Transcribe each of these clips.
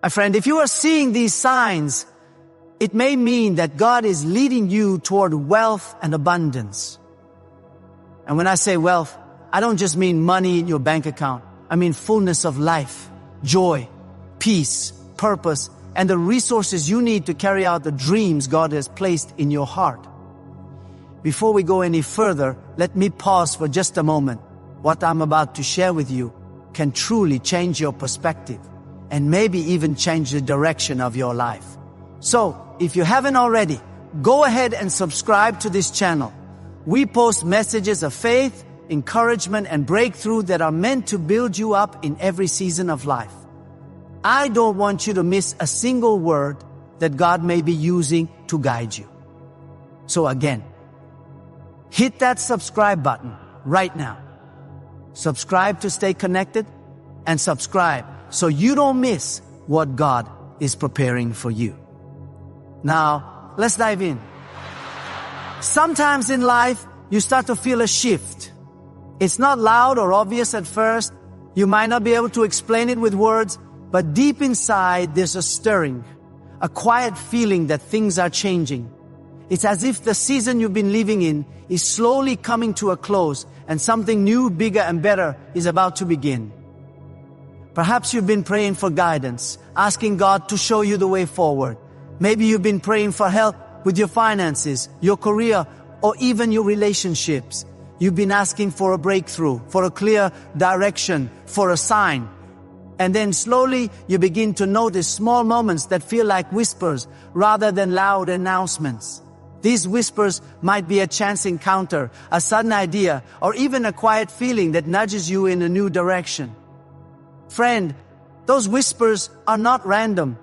My friend, if you are seeing these signs, it may mean that God is leading you toward wealth and abundance. And when I say wealth, I don't just mean money in your bank account. I mean fullness of life, joy, peace, purpose, and the resources you need to carry out the dreams God has placed in your heart. Before we go any further, let me pause for just a moment. What I'm about to share with you can truly change your perspective and maybe even change the direction of your life. So, if you haven't already, go ahead and subscribe to this channel. We post messages of faith, encouragement, and breakthrough that are meant to build you up in every season of life. I don't want you to miss a single word that God may be using to guide you. So again, hit that subscribe button right now. Subscribe to stay connected, and subscribe so you don't miss what God is preparing for you. Now, let's dive in. Sometimes in life, you start to feel a shift. It's not loud or obvious at first. You might not be able to explain it with words, but deep inside, there's a stirring, a quiet feeling that things are changing. It's as if the season you've been living in is slowly coming to a close and something new, bigger, and better is about to begin. Perhaps you've been praying for guidance, asking God to show you the way forward. Maybe you've been praying for help with your finances, your career, or even your relationships. You've been asking for a breakthrough, for a clear direction, for a sign. And then slowly you begin to notice small moments that feel like whispers rather than loud announcements. These whispers might be a chance encounter, a sudden idea, or even a quiet feeling that nudges you in a new direction. Friend, those whispers are not random.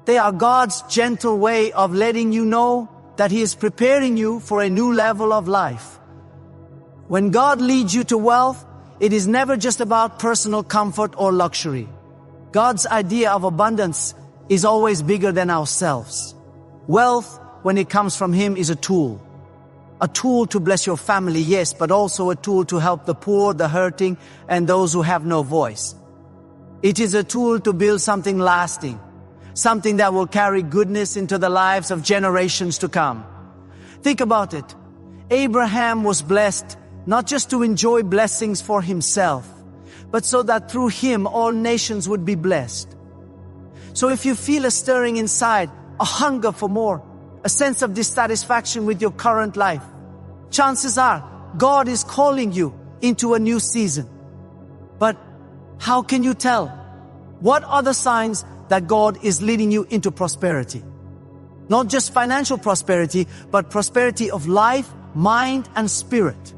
They are God's gentle way of letting you know that He is preparing you for a new level of life. When God leads you to wealth, it is never just about personal comfort or luxury. God's idea of abundance is always bigger than ourselves. Wealth, when it comes from Him, is a tool. A tool to bless your family, yes, but also a tool to help the poor, the hurting, and those who have no voice. It is a tool to build something lasting, something that will carry goodness into the lives of generations to come. Think about it. Abraham was blessed not just to enjoy blessings for himself, but so that through him all nations would be blessed. So if you feel a stirring inside, a hunger for more, a sense of dissatisfaction with your current life, chances are God is calling you into a new season. But how can you tell? What are the signs that God is leading you into prosperity? Not just financial prosperity, but prosperity of life, mind, and spirit.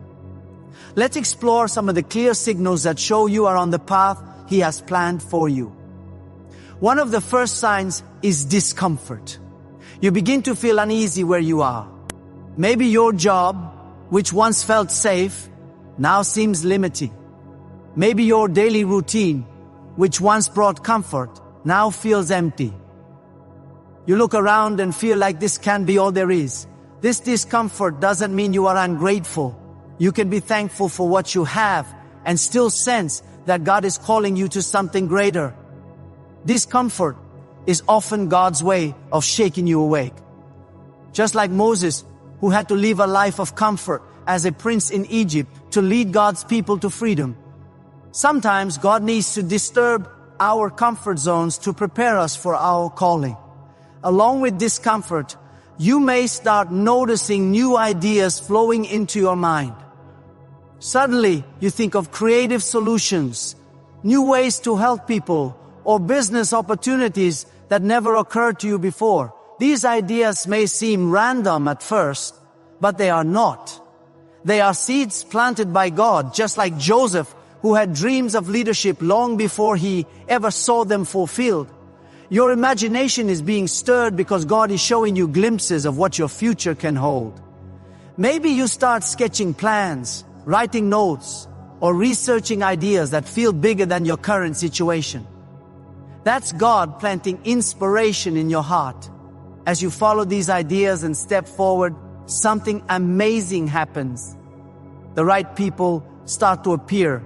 Let's explore some of the clear signals that show you are on the path He has planned for you. One of the first signs is discomfort. You begin to feel uneasy where you are. Maybe your job, which once felt safe, now seems limiting. Maybe your daily routine, which once brought comfort, now feels empty. You look around and feel like this can't be all there is. This discomfort doesn't mean you are ungrateful. You can be thankful for what you have and still sense that God is calling you to something greater. Discomfort is often God's way of shaking you awake. Just like Moses, who had to live a life of comfort as a prince in Egypt to lead God's people to freedom. Sometimes God needs to disturb our comfort zones to prepare us for our calling. Along with discomfort, you may start noticing new ideas flowing into your mind. Suddenly, you think of creative solutions, new ways to help people, or business opportunities that never occurred to you before. These ideas may seem random at first, but they are not. They are seeds planted by God, just like Joseph, who had dreams of leadership long before he ever saw them fulfilled. Your imagination is being stirred because God is showing you glimpses of what your future can hold. Maybe you start sketching plans, writing notes, or researching ideas that feel bigger than your current situation. That's God planting inspiration in your heart. As you follow these ideas and step forward, something amazing happens. The right people start to appear.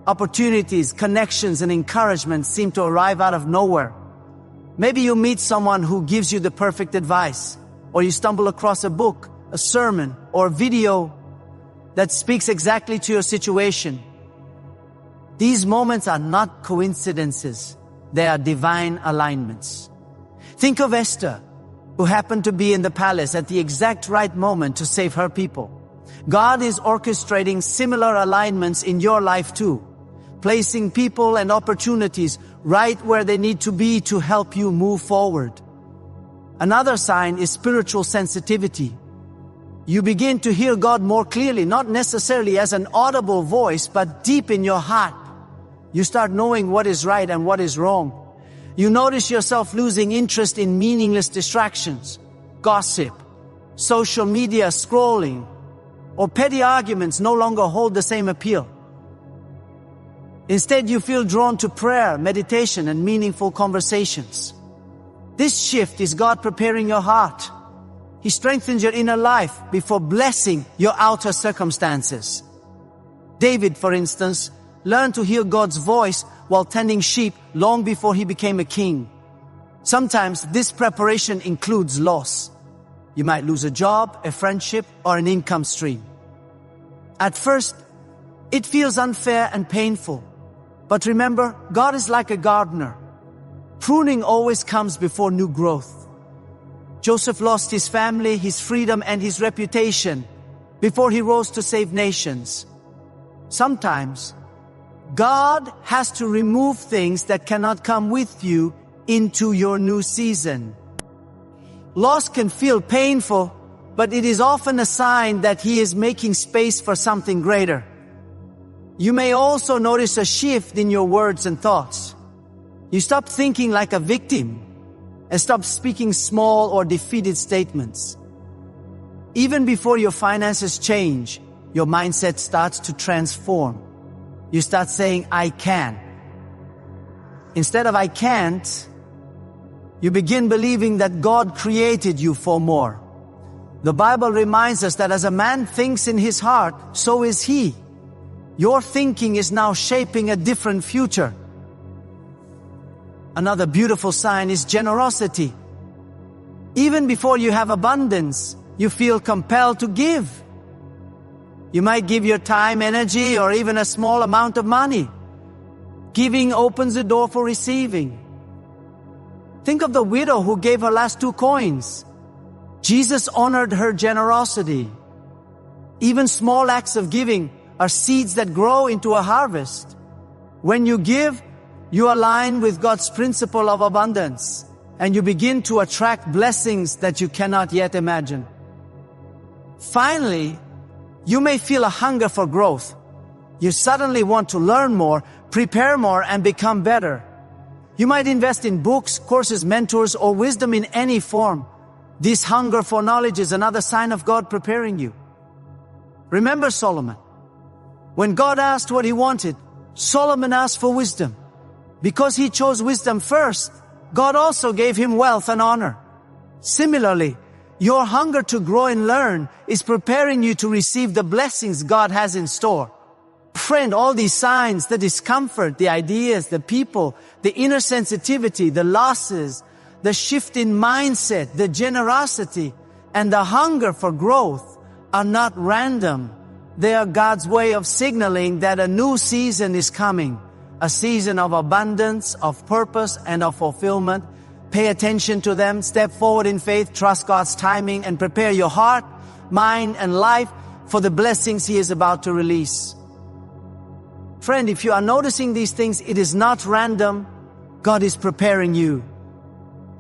Opportunities, connections, and encouragement seem to arrive out of nowhere. Maybe you meet someone who gives you the perfect advice, or you stumble across a book, a sermon, or a video that speaks exactly to your situation. These moments are not coincidences. They are divine alignments. Think of Esther, who happened to be in the palace at the exact right moment to save her people. God is orchestrating similar alignments in your life too, placing people and opportunities right where they need to be to help you move forward. Another sign is spiritual sensitivity. You begin to hear God more clearly, not necessarily as an audible voice, but deep in your heart. You start knowing what is right and what is wrong. You notice yourself losing interest in meaningless distractions, gossip, social media scrolling, or petty arguments no longer hold the same appeal. Instead, you feel drawn to prayer, meditation, and meaningful conversations. This shift is God preparing your heart. He strengthens your inner life before blessing your outer circumstances. David, for instance, learned to hear God's voice while tending sheep long before he became a king. Sometimes this preparation includes loss. You might lose a job, a friendship, or an income stream. At first, it feels unfair and painful. But remember, God is like a gardener. Pruning always comes before new growth. Joseph lost his family, his freedom, and his reputation before he rose to save nations. Sometimes, God has to remove things that cannot come with you into your new season. Loss can feel painful, but it is often a sign that He is making space for something greater. You may also notice a shift in your words and thoughts. You stop thinking like a victim and stop speaking small or defeated statements. Even before your finances change, your mindset starts to transform. You start saying, I can. Instead of I can't, you begin believing that God created you for more. The Bible reminds us that as a man thinks in his heart, so is he. Your thinking is now shaping a different future. Another beautiful sign is generosity. Even before you have abundance, you feel compelled to give. You might give your time, energy, or even a small amount of money. Giving opens the door for receiving. Think of the widow who gave her last 2 coins. Jesus honored her generosity. Even small acts of giving are seeds that grow into a harvest. When you give, you align with God's principle of abundance, and you begin to attract blessings that you cannot yet imagine. Finally, you may feel a hunger for growth. You suddenly want to learn more, prepare more, and become better. You might invest in books, courses, mentors, or wisdom in any form. This hunger for knowledge is another sign of God preparing you. Remember Solomon. When God asked what he wanted, Solomon asked for wisdom. Because he chose wisdom first, God also gave him wealth and honor. Similarly, your hunger to grow and learn is preparing you to receive the blessings God has in store. Friend, all these signs, the discomfort, the ideas, the people, the inner sensitivity, the losses, the shift in mindset, the generosity, and the hunger for growth are not random. They are God's way of signaling that a new season is coming. A season of abundance, of purpose, and of fulfillment. Pay attention to them, step forward in faith, trust God's timing, and prepare your heart, mind, and life for the blessings He is about to release. Friend, if you are noticing these things, it is not random. God is preparing you.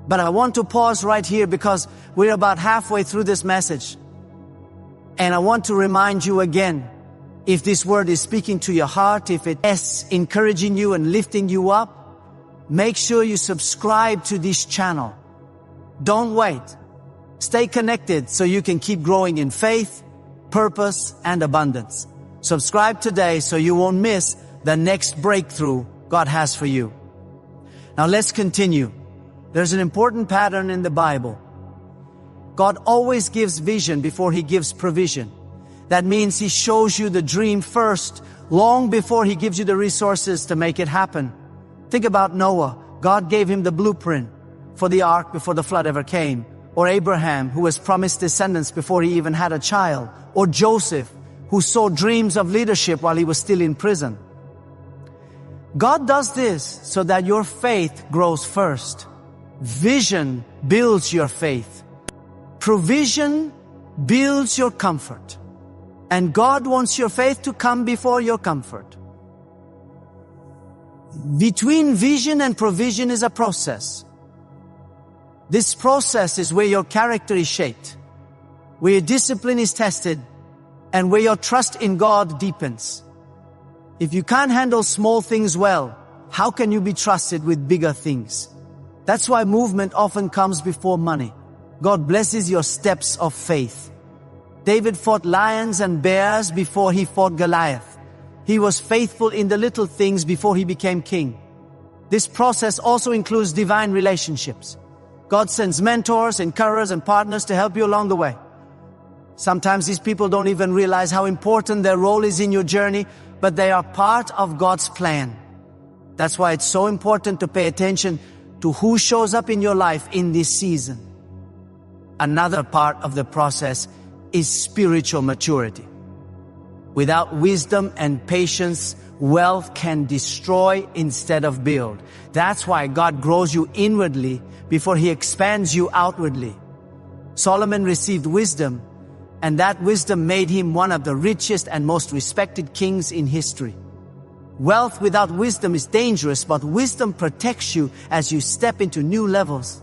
But I want to pause right here because we're about halfway through this message. And I want to remind you again, if this word is speaking to your heart, if it is encouraging you and lifting you up, make sure you subscribe to this channel. Don't wait. Stay connected so you can keep growing in faith, purpose, and abundance. Subscribe today so you won't miss the next breakthrough God has for you. Now let's continue. There's an important pattern in the Bible. God always gives vision before He gives provision. That means He shows you the dream first, long before He gives you the resources to make it happen. Think about Noah. God gave him the blueprint. for the ark before the flood ever came, or Abraham, who was promised descendants before he even had a child, or Joseph, who saw dreams of leadership while he was still in prison. God does this so that your faith grows first. Vision builds your faith. Provision builds your comfort. And God wants your faith to come before your comfort. Between vision and provision is a process. This process is where your character is shaped, where your discipline is tested, and where your trust in God deepens. If you can't handle small things well, how can you be trusted with bigger things? That's why movement often comes before money. God blesses your steps of faith. David fought lions and bears before he fought Goliath. He was faithful in the little things before he became king. This process also includes divine relationships. God sends mentors, encouragers, and partners to help you along the way. Sometimes these people don't even realize how important their role is in your journey, but they are part of God's plan. That's why it's so important to pay attention to who shows up in your life in this season. Another part of the process is spiritual maturity. Without wisdom and patience, wealth can destroy instead of build. That's why God grows you inwardly before He expands you outwardly. Solomon received wisdom, and that wisdom made him one of the richest and most respected kings in history. Wealth without wisdom is dangerous, but wisdom protects you as you step into new levels.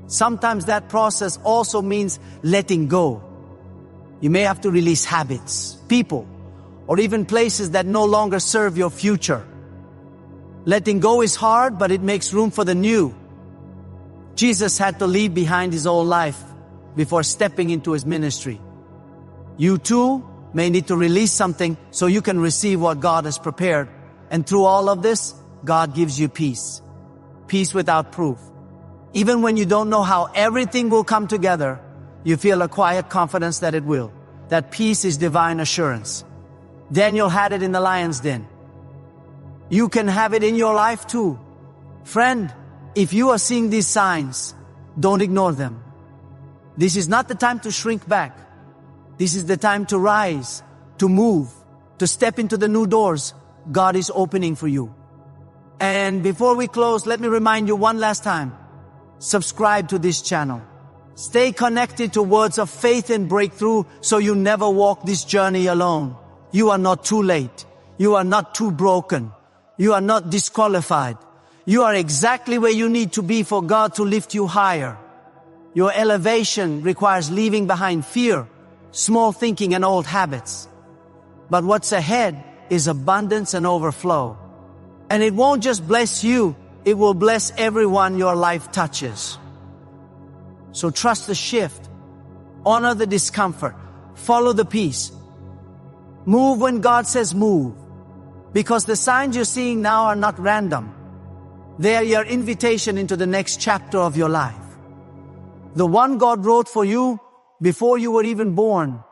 Sometimes that process also means letting go. You may have to release habits, people, or even places that no longer serve your future. Letting go is hard, but it makes room for the new. Jesus had to leave behind his old life before stepping into his ministry. You too may need to release something so you can receive what God has prepared. And through all of this, God gives you peace. Peace without proof. Even when you don't know how everything will come together, you feel a quiet confidence that it will. That peace is divine assurance. Daniel had it in the lion's den. You can have it in your life too. Friend, if you are seeing these signs, don't ignore them. This is not the time to shrink back. This is the time to rise, to move, to step into the new doors God is opening for you. And before we close, let me remind you one last time. Subscribe to this channel. Stay connected to words of faith and breakthrough so you never walk this journey alone. You are not too late. You are not too broken. You are not disqualified. You are exactly where you need to be for God to lift you higher. Your elevation requires leaving behind fear, small thinking, and old habits. But what's ahead is abundance and overflow. And it won't just bless you, it will bless everyone your life touches. So trust the shift. Honor the discomfort. Follow the peace. Move when God says move. Because the signs you're seeing now are not random. They are your invitation into the next chapter of your life. The one God wrote for you before you were even born.